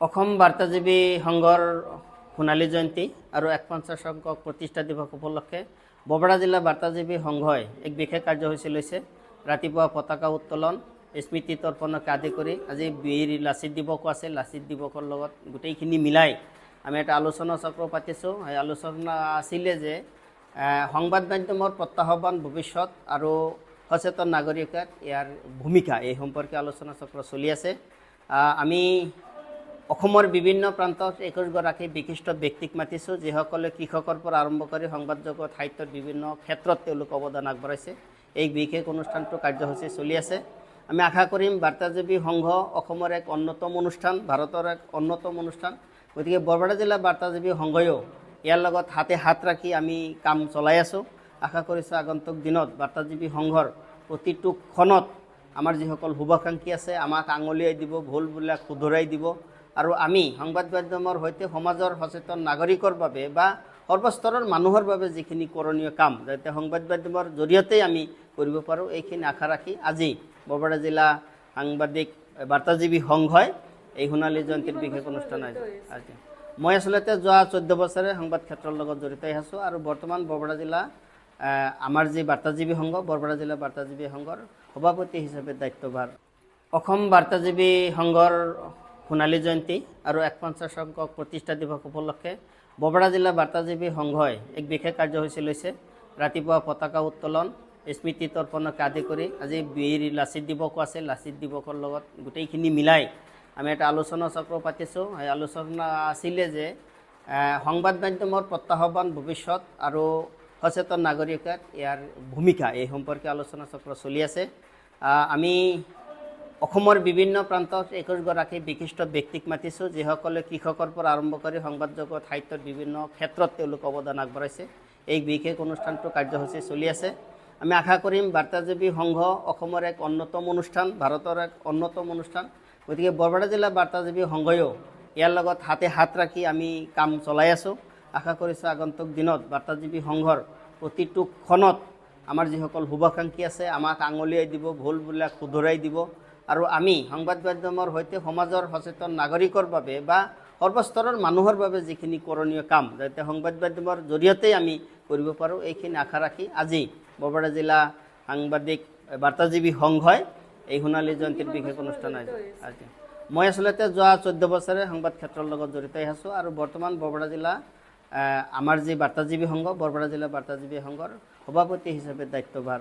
অসম বাৰ্তাজীৱী সংঘৰ সোণালী জয়ন্তী আৰু ১৫০ সংখ্যক প্ৰতিষ্ঠা দিৱস উপলক্ষে বৰপেটা জিলা বাৰ্তাজীৱী সংঘই এক বিশেষ কাৰ্যসূচী লৈছে। ৰাতিপুৱা পতাকা উত্তোলন স্মৃতি তৰ্পণকে আদি কৰি আজি বীৰ লাচিত দিৱসো আছে। লাচিত দিৱসৰ লগত গোটেইখিনি মিলাই আমি এটা আলোচনা চক্ৰ পাতিছোঁ। এই আলোচনা আছিলে যে সংবাদ মাধ্যমৰ প্ৰত্যাহ্বান ভৱিষ্যত আৰু সচেতন নাগৰিকত ইয়াৰ ভূমিকা এই সম্পৰ্কে আলোচনা চক্ৰ চলি আছে। আমি অসমৰ বিভিন্ন প্ৰান্তত ২১ গৰাকী বিশিষ্ট ব্যক্তিক মাতিছোঁ, যিসকলে কৃষকৰ পৰা আৰম্ভ কৰি সংবাদ জগত সাহিত্যৰ বিভিন্ন ক্ষেত্ৰত তেওঁলোক অৱদান আগবঢ়াইছে। এই বিশেষ অনুষ্ঠানটো কাৰ্যসূচী চলি আছে। আমি আশা কৰিম বাৰ্তাজীৱী সংঘ অসমৰ এক অন্যতম অনুষ্ঠান, ভাৰতৰ এক অন্যতম অনুষ্ঠান। গতিকে বৰপেটা জিলা বাৰ্তাজীৱী সংঘয়ো ইয়াৰ লগত হাতে হাত ৰাখি আমি কাম চলাই আছোঁ। আশা কৰিছোঁ আগন্তুক দিনত বাৰ্তাজীৱী সংঘৰ প্ৰতিটো ক্ষণত আমাৰ যিসকল শুভাকাংক্ষী আছে আমাক আঙুলিয়াই দিব, ভুলবিলাক শুধৰাই দিব আৰু আমি সংবাদ মাধ্যমৰ সৈতে সমাজৰ সচেতন নাগৰিকৰ বাবে বা সৰ্বস্তৰৰ মানুহৰ বাবে যিখিনি কৰণীয় কাম যাতে সংবাদ মাধ্যমৰ জৰিয়তেই আমি কৰিব পাৰোঁ, এইখিনি আশা ৰাখি আজি বৰপেটা জিলা সাংবাদিক বাৰ্তাজীৱী সংঘই এই সোণালী জয়ন্তীৰ বিশেষ অনুষ্ঠান আজি মই আচলতে যোৱা ১৪ বছৰে সংবাদ ক্ষেত্ৰৰ লগত জড়িত হৈ আছোঁ আৰু বৰ্তমান বৰপেটা জিলা আমাৰ যি বাৰ্তাজীৱী সংঘ বৰপেটা জিলা বাৰ্তাজীৱী সংঘৰ সভাপতি হিচাপে দায়িত্বভাৰ। অসম বাৰ্তাজীৱী সংঘৰ সোণালী জয়ন্তী আৰু ১৫০ সংখ্যক প্ৰতিষ্ঠা দিৱস উপলক্ষে বৰপেটা জিলা বাৰ্তাজীৱী সংঘই এক বিশেষ কাৰ্যসূচী লৈছে। ৰাতিপুৱা পতাকা উত্তোলন স্মৃতি তৰ্পণকে আদি কৰি আজি বীৰ লাচিত দিৱসো আছে। লাচিত দিৱসৰ লগত গোটেইখিনি মিলাই আমি এটা আলোচনা চক্ৰ পাতিছোঁ। এই আলোচনা আছিলে যে সংবাদ মাধ্যমৰ প্ৰত্যাহ্বান ভৱিষ্যত আৰু সচেতন নাগৰিকত ইয়াৰ ভূমিকা এই সম্পৰ্কে আলোচনা চক্ৰ চলি আছে। আমি অসমৰ বিভিন্ন প্ৰান্তত ২১ গৰাকী বিশিষ্ট ব্যক্তিক মাতিছোঁ, যিসকলে কৃষকৰ পৰা আৰম্ভ কৰি সংবাদ জগত সাহিত্যৰ বিভিন্ন ক্ষেত্ৰত তেওঁলোক অৱদান আগবঢ়াইছে। এই বিশেষ অনুষ্ঠানটো কাৰ্যসূচী চলি আছে। আমি আশা কৰিম বাৰ্তাজীৱী সংঘ অসমৰ এক অন্যতম অনুষ্ঠান, ভাৰতৰ এক অন্যতম অনুষ্ঠান। গতিকে বৰপেটা জিলা বাৰ্তাজীৱী সংঘয়ো ইয়াৰ লগত হাতে হাত ৰাখি আমি কাম চলাই আছোঁ। আশা কৰিছোঁ আগন্তুক দিনত বাৰ্তাজীৱী সংঘৰ প্ৰতিটো ক্ষণত আমাৰ যিসকল শুভাকাংক্ষী আছে আমাক আঙুলিয়াই দিব, ভুলবিলাক শুধৰাই দিব আৰু আমি সংবাদ মাধ্যমৰ সৈতে সমাজৰ সচেতন নাগৰিকৰ বাবে বা সৰ্বস্তৰৰ মানুহৰ বাবে যিখিনি কৰণীয় কাম যাতে সংবাদ মাধ্যমৰ জৰিয়তেই আমি কৰিব পাৰোঁ, এইখিনি আশা ৰাখি আজি বৰপেটা জিলা সাংবাদিক বাৰ্তাজীৱী সংঘই এই সোণালী জয়ন্তীৰ বিশেষ অনুষ্ঠান আজি মই আচলতে যোৱা ১৪ বছৰে সংবাদ ক্ষেত্ৰৰ লগত জড়িত হৈ আছোঁ আৰু বৰ্তমান বৰপেটা জিলা আমাৰ যি বাৰ্তাজীৱী সংঘ বৰপেটা জিলা বাৰ্তাজীৱী সংঘৰ সভাপতি হিচাপে দায়িত্বভাৰ।